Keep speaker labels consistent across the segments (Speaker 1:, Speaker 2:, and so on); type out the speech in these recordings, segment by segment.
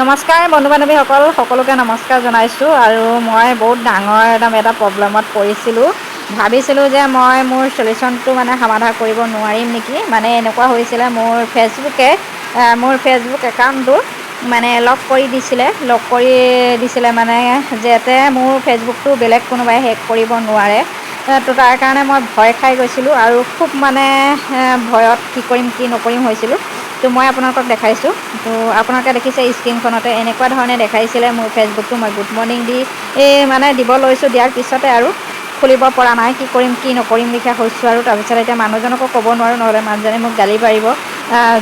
Speaker 1: নমস্কাৰ বন্ধু বান্ধৱীসকল, সকলোকে নমস্কাৰ জনাইছোঁ। আৰু মই বহুত ডাঙৰ এটা প্ৰব্লেমত পৰিছিলোঁ। ভাবিছিলোঁ যে মই মোৰ চলিউশ্যনটো সমাধান কৰিব নোৱাৰিম নেকি। এনেকুৱা হৈছিলে, মোৰ ফেচবুক একাউণ্টটো লক কৰি দিছিলে যাতে মোৰ ফেচবুকটো বেলেগ কোনোবাই হেক কৰিব নোৱাৰে। তো তাৰ কাৰণে মই ভয় খাই গৈছিলোঁ আৰু খুব ভয়ত কি কৰিম কি নকৰিম হৈছিলোঁ। তো মই আপোনালোকক দেখাইছোঁ। তো আপোনালোকে দেখিছে স্ক্ৰীনখনতে এনেকুৱা ধৰণে দেখাইছিলে মোৰ ফেচবুকটো। মই গুড মৰ্ণিং দিব লৈছোঁ, দিয়াৰ পিছতে আৰু খুলিব পৰা নাই, কি কৰিম কি নকৰিম লিখা হৈছোঁ। আৰু তাৰপিছত এতিয়া মানুহজনকো ক'ব নোৱাৰোঁ, নহ'লে মানুহজনে মোক গালি পাৰিব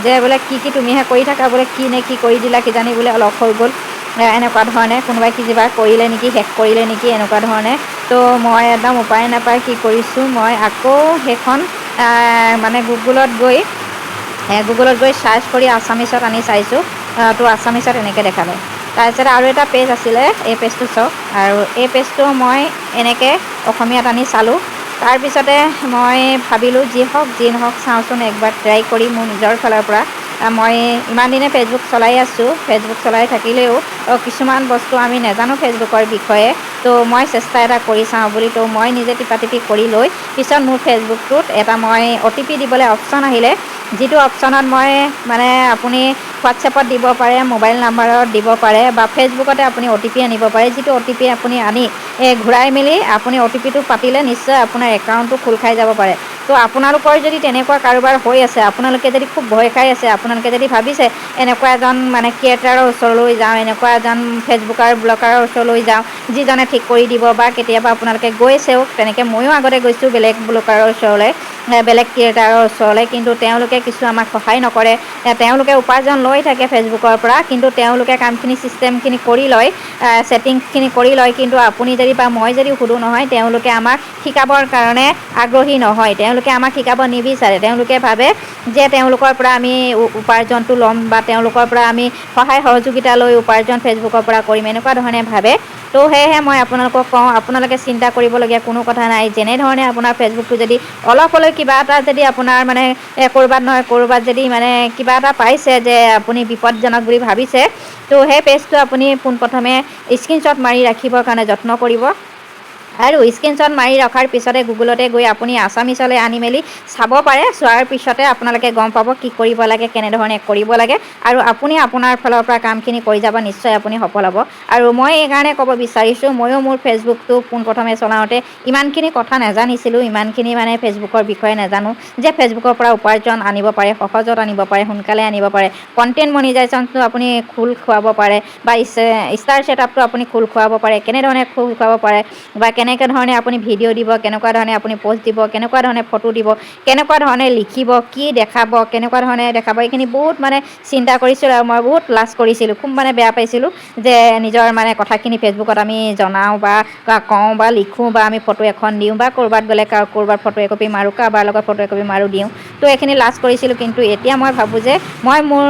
Speaker 1: যে বোলে কি তুমিহে কৰি থাকা, বোলে কি কৰি দিলা, কিজানি বোলে লক হৈ গ'ল, এনেকুৱা ধৰণে কোনোবাই কিবা কৰিলে নেকি, হেক কৰিলে নেকি, এনেকুৱা ধৰণে। তো মই একদম উপায় নাপায় কি কৰিছোঁ, মই আকৌ সেইখন গুগলত গৈ চাৰ্চ কৰি আছামিছত আনি চাইছোঁ। তো আছামিছত এনেকৈ দেখালে। তাৰপিছত আৰু এটা পেজ আছিলে, এই পেজটো চাওক। আৰু এই পেজটো মই এনেকৈ অসমীয়াত আনি চালোঁ। তাৰপিছতে মই ভাবিলোঁ যি নহওক চাওঁচোন, একবাৰ ট্ৰাই কৰি মোৰ নিজৰ ফালৰ পৰা। মই ইমান দিনে ফেচবুক চলাই আছোঁ। ফেচবুক চলাই থাকিলেও কিছুমান বস্তু আমি নাজানো ফেচবুকৰ বিষয়ে। তো মই চেষ্টা এটা কৰি চাওঁ বুলি, তো মই নিজে টিপাটিপি কৰি লৈ পিছত মোৰ ফেচবুকটোত এটা মই OTP দিবলৈ অপশ্যন আহিলে, যিটো অপশ্যনত মই আপুনি হোৱাটছএপত দিব পাৰে, মোবাইল নাম্বাৰত দিব পাৰে, বা ফেচবুকতে আপুনি OTP আনিব পাৰে। যিটো OTP আপুনি আনি ঘূৰাই মেলি আপুনি OTPটো পাতিলে নিশ্চয় আপোনাৰ একাউণ্টটো খোল খাই যাব পাৰে। তো আপোনালোকৰ যদি তেনেকুৱা কাৰোবাৰ হৈ আছে, আপোনালোকে যদি খুব ভয় খাই আছে, আপোনালোকে যদি ভাবিছে এনেকুৱা এজন ক্ৰিয়েটাৰৰ ওচৰলৈ যাওঁ, এনেকুৱা এজন ফেচবুকাৰ ব্লকাৰৰ ওচৰলৈ যাওঁ, যিজনে ঠিক কৰি দিব, বা কেতিয়াবা আপোনালোকে গৈছেও, তেনেকৈ ময়ো আগতে গৈছোঁ বেলেগ ব্লকাৰৰ ওচৰলৈ, বেলেগ ক্ৰিয়েটাৰৰ ওচৰলৈ, কিন্তু তেওঁলোকে কিছু আমাক সহায় নকৰে। তেওঁলোকে উপাৰ্জন লৈ থাকে ফেচবুকৰ পৰা, কিন্তু তেওঁলোকে কামখিনি চিষ্টেমখিনি কৰি লয়, ছেটিংছখিনি কৰি লয়। কিন্তু আপুনি যদি বা মই যদি সোধোঁ নহয়, তেওঁলোকে আমাক শিকাবৰ কাৰণে আগ্ৰহী নহয়, তেওঁলোকে আমাক শিকাব নিবিচাৰে। তেওঁলোকে ভাবে যে তেওঁলোকৰ পৰা আমি উপাৰ্জনটো ল'ম, বা তেওঁলোকৰ পৰা আমি সহায় সহযোগিতা লৈ উপাৰ্জন ফেচবুকৰ পৰা কৰিম, এনেকুৱা ধৰণে ভাবে। তো সেয়েহে মই আপোনালোকক কওঁ, আপোনালোকে চিন্তা কৰিবলগীয়া কোনো কথা নাই। যেনেধৰণে আপোনাৰ ফেচবুকটো যদি অলপ হ'লেও কিবা এটা যদি আপোনাৰ ক'ৰবাত নহয় ক'ৰবাত যদি কিবা এটা পাইছে যে আপুনি বিপদজনক বুলি ভাবিছে, তো সেই পেজটো আপুনি পোনপ্ৰথমে স্ক্ৰীনশ্বট মাৰি ৰাখিবৰ কাৰণে যত্ন কৰিব। আৰু স্ক্ৰীনশ্বট মাৰি ৰখাৰ পিছতে গুগলতে গৈ আপুনি আছামিছলৈ আনি মেলি চাব পাৰে। চোৱাৰ পিছতে আপোনালোকে গম পাব কি কৰিব লাগে, কেনেধৰণে কৰিব লাগে, আৰু আপুনি আপোনাৰ ফালৰ পৰা কামখিনি কৰি যাব, নিশ্চয় আপুনি সফল হ'ব। আৰু মই এইকাৰণে ক'ব বিচাৰিছোঁ, ময়ো মোৰ ফেচবুকটো পোনপ্ৰথমে চলাওঁতে ইমানখিনি কথা নাজানিছিলোঁ, ইমানখিনি ফেচবুকৰ বিষয়ে নাজানো যে ফেচবুকৰ পৰা উপাৰ্জন আনিব পাৰে, সহজত আনিব পাৰে, সোনকালে আনিব পাৰে, কণ্টেণ্ট মনিটাইজেশ্যনটো আপুনি খোল খুৱাব পাৰে, বা ষ্টাৰ ছেটআপটো আপুনি খোল খুৱাব পাৰে, কেনেধৰণে খোল খুৱাব পাৰে, বা কেনেকৈ ধৰণে আপুনি ভিডিঅ' দিব, কেনেকুৱা ধৰণে আপুনি প'ষ্ট দিব, কেনেকুৱা ধৰণে ফটো দিব, কেনেকুৱা ধৰণে লিখিব, কি দেখাব, কেনেকুৱা ধৰণে দেখাব, এইখিনি বহুত চিন্তা কৰিছিলোঁ। আৰু মই বহুত লাজ কৰিছিলোঁ, খুব বেয়া পাইছিলোঁ যে নিজৰ কথাখিনি ফেচবুকত আমি জনাওঁ, বা কওঁ, বা লিখোঁ, বা আমি ফটো এখন দিওঁ, বা ক'ৰবাত গ'লে ক'ৰবাত ফটো একপি মাৰোঁ, কাৰোবাৰ লগত ফটো একপি মাৰোঁ দিওঁ। তো এইখিনি লাজ কৰিছিলোঁ। কিন্তু এতিয়া মই ভাবোঁ যে মই মোৰ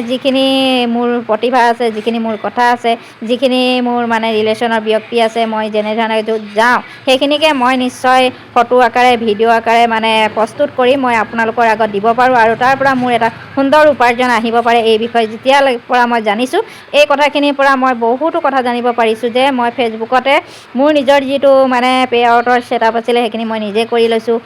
Speaker 1: যিখিনি মোৰ প্ৰতিভা আছে, যিখিনি মোৰ কথা আছে, যিখিনি মোৰ ৰিলেশ্যনৰ ব্যক্তি আছে, মই যেনেধৰণে য'ত যাওঁ সেইখিনিকে মই নিশ্চয় ফটো আকাৰে, ভিডিঅ' আকাৰে প্ৰস্তুত কৰি মই আপোনালোকৰ আগত দিব পাৰোঁ। আৰু তাৰ পৰা মোৰ এটা সুন্দৰ উপাৰ্জন আহিব পাৰে। এই বিষয়ে যেতিয়াৰ পৰা মই জানিছোঁ, এই কথাখিনিৰ পৰা মই বহুতো কথা জানিব পাৰিছোঁ যে মই ফেচবুকতে মোৰ নিজৰ যিটো পে আউটৰ ছেটআপ আছিলে, সেইখিনি মই নিজে কৰি লৈছোঁ।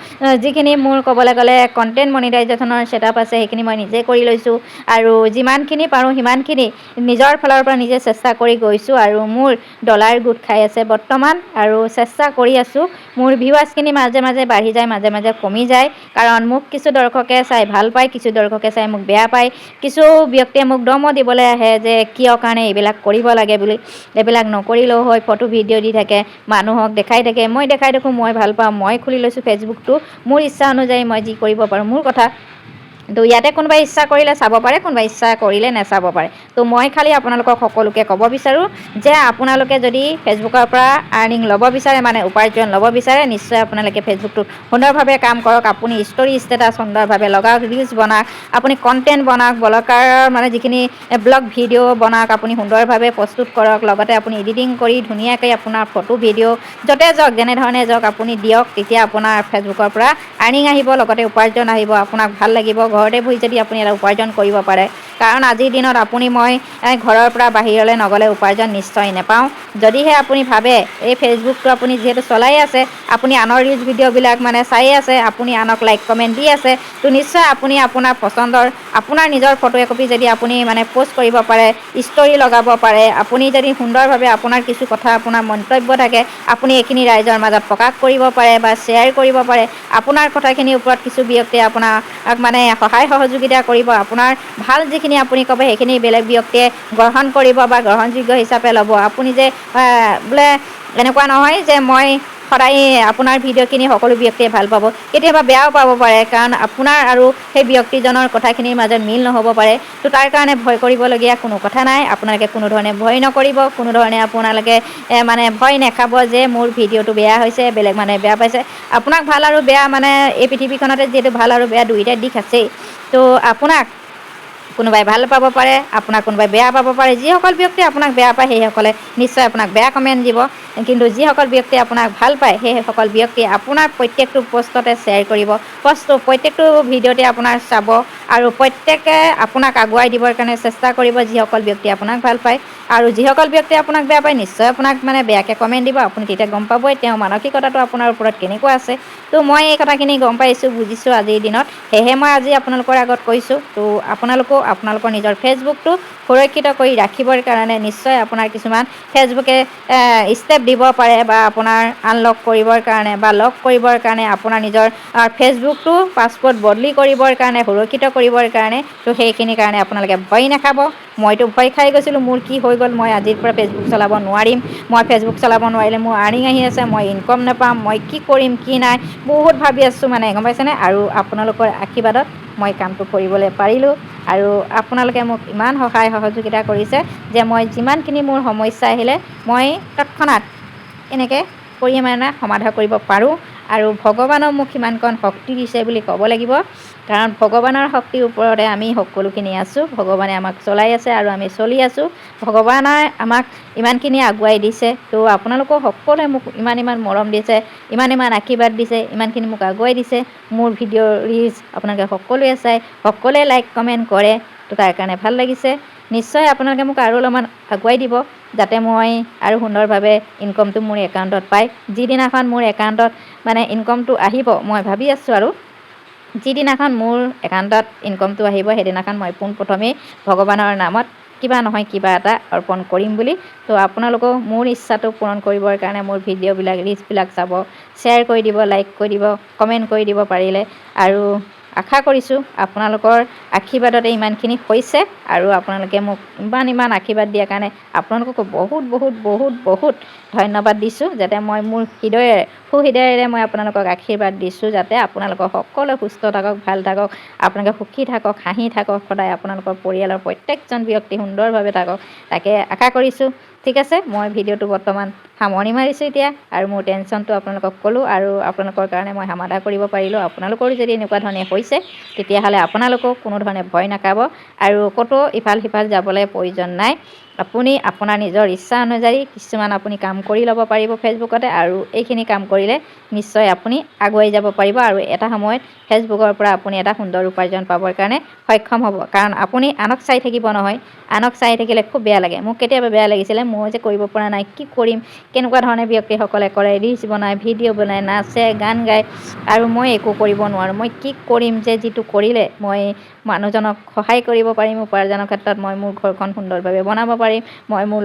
Speaker 1: যিখিনি মোৰ ক'বলৈ গ'লে কণ্টেণ্ট মনিটাইজেশ্যনৰ ছেটআপ আছে, সেইখিনি মই নিজে কৰি লৈছোঁ। আৰু যিমানখিনি পাৰোঁ সিমানখিনি নিজৰ ফালৰ পৰা নিজে চেষ্টা কৰি গৈছোঁ। আৰু মোৰ ডলাৰ গোট খাই আছে বৰ্তমান, আৰু চেষ্টা কৰি আছোঁ। মোৰ ভিউৱাৰ্ছখিনি মাজে মাজে বাঢ়ি যায়, মাজে মাজে কমি যায়, কাৰণ মোক কিছু দৰ্শকে চাই ভাল পায়, কিছু দৰ্শকে চাই মোক বেয়া পায়। কিছু ব্যক্তিয়ে মোক দমো দিবলৈ আহে যে কিয় কাৰণে এইবিলাক কৰিব লাগে বুলি, এইবিলাক নকৰিলেও হয়, ফটো ভিডিঅ' দি থাকে, মানুহক দেখাই থাকে। মই দেখাই দেখোঁ, মই ভাল পাওঁ, মই খুলি লৈছোঁ ফেচবুকটো, মোৰ ইচ্ছা অনুযায়ী মই যি কৰিব পাৰোঁ, মোৰ কথা। তো ইয়াতে কোনোবাই ইচ্ছা কৰিলে চাব পাৰে, কোনোবাই ইচ্ছা কৰিলে নাচাব পাৰে। তো মই খালি আপোনালোকক সকলোকে ক'ব বিচাৰোঁ যে আপোনালোকে যদি ফেচবুকৰ পৰা আৰ্নিং ল'ব বিচাৰে, উপাৰ্জন ল'ব বিচাৰে, নিশ্চয় আপোনালোকে ফেচবুকটোত সুন্দৰভাৱে কাম কৰক। আপুনি ষ্টৰি ষ্টেটাছ সুন্দৰভাৱে লগাওক, ৰিলছ বনাওক, আপুনি কণ্টেণ্ট বনাওক, ব্লগাৰৰ যিখিনি ব্লগ ভিডিঅ' বনাওক, আপুনি সুন্দৰভাৱে প্ৰস্তুত কৰক। লগতে আপুনি এডিটিং কৰি ধুনীয়াকৈ আপোনাৰ ফটো ভিডিঅ' য'তে যাওক, যেনেধৰণে যাওক আপুনি দিয়ক। তেতিয়া আপোনাৰ ফেচবুকৰ পৰা আৰ্নিং আহিব, লগতে উপাৰ্জন আহিব, আপোনাক ভাল লাগিব, ঘৰতে বহি যদি আপুনি এটা উপাৰ্জন কৰিব পাৰে, কাৰণ আজিৰ দিনত আপুনি মই ঘৰৰ পৰা বাহিৰলৈ নগ'লে উপাৰ্জন নিশ্চয় নাপাওঁ। যদিহে আপুনি ভাবে এই ফেচবুকটো আপুনি যিহেতু চলাই আছে, আপুনি আনৰ ৰিলছ ভিডিঅ'বিলাক মানে চাই আছে, আপুনি আনক লাইক কমেণ্ট দি আছে, তো নিশ্চয় আপুনি আপোনাৰ পচন্দৰ আপোনাৰ নিজৰ ফটো একপি যদি আপুনি মানে প'ষ্ট কৰিব পাৰে, ষ্টৰি লগাব পাৰে, আপুনি যদি সুন্দৰভাৱে আপোনাৰ কিছু কথা আপোনাৰ মন্তব্য থাকে আপুনি এইখিনি ৰাইজৰ মাজত প্ৰকাশ কৰিব পাৰে বা শ্বেয়াৰ কৰিব পাৰে। আপোনাৰ কথাখিনিৰ ওপৰত কিছু ব্যক্তিয়ে আপোনাক মানে সহায় সহযোগিতা কৰিব, আপোনাৰ ভাল যিখিনি আপুনি ক'ব সেইখিনি বেলেগ ব্যক্তিয়ে গ্ৰহণ কৰিব বা গ্ৰহণযোগ্য হিচাপে ল'ব। আপুনি যে বোলে এনেকুৱা নহয় যে মই সদায় আপোনাৰ ভিডিঅ'খিনি সকলো ব্যক্তিয়ে ভাল পাব, কেতিয়াবা বেয়াও পাব পাৰে, কাৰণ আপোনাৰ আৰু সেই ব্যক্তিজনৰ কথাখিনিৰ মাজত মিল নহ'ব পাৰে। তো তাৰ কাৰণে ভয় কৰিবলগীয়া কোনো কথা নাই। আপোনালোকে কোনো ধৰণে ভয় নকৰিব, কোনো ধৰণে আপোনালোকে মানে ভয় নাখাব যে মোৰ ভিডিঅ'টো বেয়া হৈছে, বেলেগ মানুহে বেয়া পাইছে। আপোনাক ভাল আৰু বেয়া মানে এই পৃথিৱীখনতে যিহেতু ভাল আৰু বেয়া দুইটা দিশ আছেই, তো আপোনাক কোনোবাই ভাল পাব পাৰে, আপোনাক কোনোবাই বেয়া পাব পাৰে। যিসকল ব্যক্তি আপোনাক বেয়া পায় সেইসকলে নিশ্চয় আপোনাক বেয়া কমেণ্ট দিব, কিন্তু যিসকল ব্যক্তিয়ে আপোনাক ভাল পায় সেইসকল ব্যক্তিয়ে আপোনাৰ প্ৰত্যেকটো পষ্টতে শ্বেয়াৰ কৰিব, প্ৰত্যেকটো ভিডিঅ'তে আপোনাৰ চাব আৰু প্ৰত্যেকে আপোনাক আগুৱাই দিবৰ কাৰণে চেষ্টা কৰিব যিসকল ব্যক্তিয়ে আপোনাক ভাল পায়। আৰু যিসকল ব্যক্তিয়ে আপোনাক বেয়া পায় নিশ্চয় আপোনাক মানে বেয়াকৈ কমেণ্ট দিব। আপুনি তেতিয়া গম পাবই তেওঁৰ মানসিকতাটো আপোনাৰ ওপৰত কেনেকুৱা আছে। তো মই এই কথাখিনি গম পাইছোঁ, বুজিছোঁ আজিৰ দিনত, সেয়েহে মই আজি আপোনালোকৰ আগত কৈছোঁ। তো আপোনালোকেও আপোনালোকৰ নিজৰ ফেচবুকটো সুৰক্ষিত কৰি ৰাখিবৰ কাৰণে নিশ্চয় আপোনাৰ কিছুমান ফেচবুকে ষ্টেপ দিব পাৰে বা আপোনাৰ আনলক কৰিবৰ কাৰণে বা লক কৰিবৰ কাৰণে, আপোনাৰ নিজৰ ফেচবুকটো পাছৱৰ্ড বদলি কৰিবৰ কাৰণে, সুৰক্ষিত কৰিবৰ কাৰণে। তো সেইখিনিৰ কাৰণে আপোনালোকে ভয় নাখাব। মইতো ভয় খাই গৈছিলোঁ, মোৰ কি হৈ গ'ল, মই আজিৰ পৰা ফেচবুক চলাব নোৱাৰিম, মই ফেচবুক চলাব নোৱাৰিলে মোৰ আৰ্নিং আহি আছে, মই ইনকম নাপাম, মই কি কৰিম কি নাই বহুত ভাবি আছোঁ মানে, গম পাইছেনে। আৰু আপোনালোকৰ আশীৰ্বাদত মই কামটো কৰিবলৈ পাৰিলোঁ। আৰু আপোনালোকে মোক ইমান সহায় সহযোগিতা কৰিছে যে মই যিমানখিনি মোৰ সমস্যা আহিলে মই তৎক্ষণাত এনেকৈ কৰি মানে সমাধান কৰিব পাৰোঁ। আৰু ভগৱানেও মোক সিমানকণ শক্তি দিছে বুলি ক'ব লাগিব, কাৰণ ভগৱানৰ শক্তিৰ ওপৰতে আমি সকলোখিনি আছোঁ। ভগৱানে আমাক চলাই আছে আৰু আমি চলি আছোঁ। ভগৱানে আমাক ইমানখিনি আগুৱাই দিছে। তো আপোনালোকেও সকলোৱে মোক ইমান মৰম দিছে, ইমান আশীৰ্বাদ দিছে, ইমানখিনি মোক আগুৱাই দিছে। মোৰ ভিডিঅ' ৰিলছ আপোনালোকে সকলোৱে চাই, সকলোৱে লাইক কমেণ্ট কৰে, তো তাৰ কাৰণে ভাল লাগিছে। নিশ্চয় আপোনালোকে মোক আৰু অলপমান আগুৱাই দিব, যাতে মই আৰু সুন্দৰভাৱে ইনকমটো মোৰ একাউণ্টত পায়। যিদিনাখন মোৰ একাউণ্টত মানে ইনকমটো আহিব, মই ভাবি আছোঁ আৰু যিদিনাখন মোৰ একাউণ্টত ইনকমটো আহিব সেইদিনাখন মই পোনপ্ৰথমেই ভগৱানৰ নামত কিবা নহয় কিবা এটা অৰ্পণ কৰিম বুলি। তো আপোনালোকেও মোৰ ইচ্ছাটো পূৰণ কৰিবৰ কাৰণে মোৰ ভিডিঅ'বিলাক ৰিলছবিলাক চাব, শ্বেয়াৰ কৰি দিব, লাইক কৰি দিব, কমেণ্ট কৰি দিব পাৰিলে। আৰু আশা কৰিছোঁ আপোনালোকৰ আশীৰ্বাদতে ইমানখিনি হৈছে। আৰু আপোনালোকে মোক ইমান আশীৰ্বাদ দিয়াৰ কাৰণে আপোনালোককো বহুত বহুত বহুত বহুত ধন্যবাদ দিছোঁ, যাতে মই মোৰ সুহৃদয়েৰে মই আপোনালোকক আশীৰ্বাদ দিছোঁ, যাতে আপোনালোকৰ সকলোৱে সুস্থ থাকক, ভাল থাকক, আপোনালোকে সুখী থাকক, হাঁহি থাকক, সদায় আপোনালোকৰ পৰিয়ালৰ প্ৰত্যেকজন ব্যক্তি সুন্দৰভাৱে থাকক, তাকে আশা কৰিছোঁ। ঠিক আছে, মই ভিডিঅ'টো বৰ্তমান সামৰণি মাৰিছোঁ এতিয়া। আৰু মোৰ টেনশ্যনটো আপোনালোকক ক'লোঁ আৰু আপোনালোকৰ কাৰণে মই সমাধান কৰিব পাৰিলোঁ। আপোনালোকৰো যদি এনেকুৱা ধৰণে হৈছে তেতিয়াহ'লে আপোনালোকেও কোনো ধৰণে ভয় নাখাব আৰু ক'তো ইফাল সিফাল যাবলৈ প্ৰয়োজন নাই। আপুনি আপোনাৰ নিজৰ ইচ্ছা অনুযায়ী কিছুমান আপুনি কাম কৰি ল'ব পাৰিব ফেচবুকতে, আৰু এইখিনি কাম কৰিলে নিশ্চয় আপুনি আগুৱাই যাব পাৰিব। আৰু এটা সময়ত ফেচবুকৰ পৰা আপুনি এটা সুন্দৰ উপাৰ্জন পাবৰ কাৰণে সক্ষম হ'ব। কাৰণ আপুনি আনক চাই থাকিব নহয়, আনক চাই থাকিলে খুব বেয়া লাগে। মোক কেতিয়াবা বেয়া লাগিছিলে, মই যে কৰিব পৰা নাই, কি কৰিম, কেনেকুৱা ধৰণে ব্যক্তিসকলে কৰে, ৰিলছ বনায়, ভিডিঅ' বনায়, নাচে, গান গায়, আৰু মই একো কৰিব নোৱাৰোঁ। মই কি কৰিম যে যিটো কৰিলে মই মানুহজনক সহায় কৰিব পাৰিম, উপাৰ্জনৰ ক্ষেত্ৰত মই মোৰ ঘৰখন সুন্দৰভাৱে বনাব পাৰিম, মই মোৰ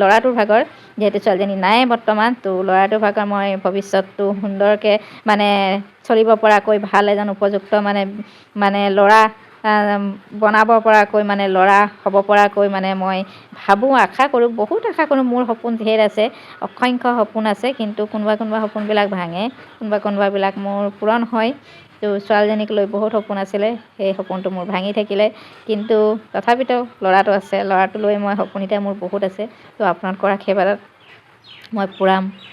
Speaker 1: ল'ৰাটোৰ ভাগৰ যিহেতু ছোৱালীজনী নাই বৰ্তমান, তো ল'ৰাটোৰ ভাগৰ মই ভৱিষ্যতটো সুন্দৰকৈ মানে চলিব পৰাকৈ ভাল এজন উপযুক্ত মানে ল'ৰা বনাব পৰাকৈ, মানে ল'ৰা হ'ব পৰাকৈ মানে মই ভাবোঁ, আশা কৰোঁ, বহুত আশা কৰোঁ। মোৰ সপোন ঢেৰ আছে, অসংখ্য সপোন আছে, কিন্তু কোনোবা সপোনবিলাক ভাঙে, কোনোবাবিলাক মোৰ পূৰণ হয়। তো ছোৱালীজনীক লৈ বহুত সপোন আছিলে, সেই সপোনটো মোৰ ভাঙি থাকিলে, কিন্তু তথাপিতো ল'ৰাটো আছে, ল'ৰাটো লৈ মই সপোন এতিয়া মোৰ বহুত আছে। তো আপোনালোকৰ আশীৰ্বাদত মই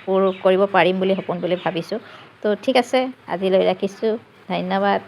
Speaker 1: পূৰ কৰিব পাৰিম বুলি সপোন বুলি ভাবিছোঁ। তো ঠিক আছে, আজিলৈ ৰাখিছোঁ, ধন্যবাদ।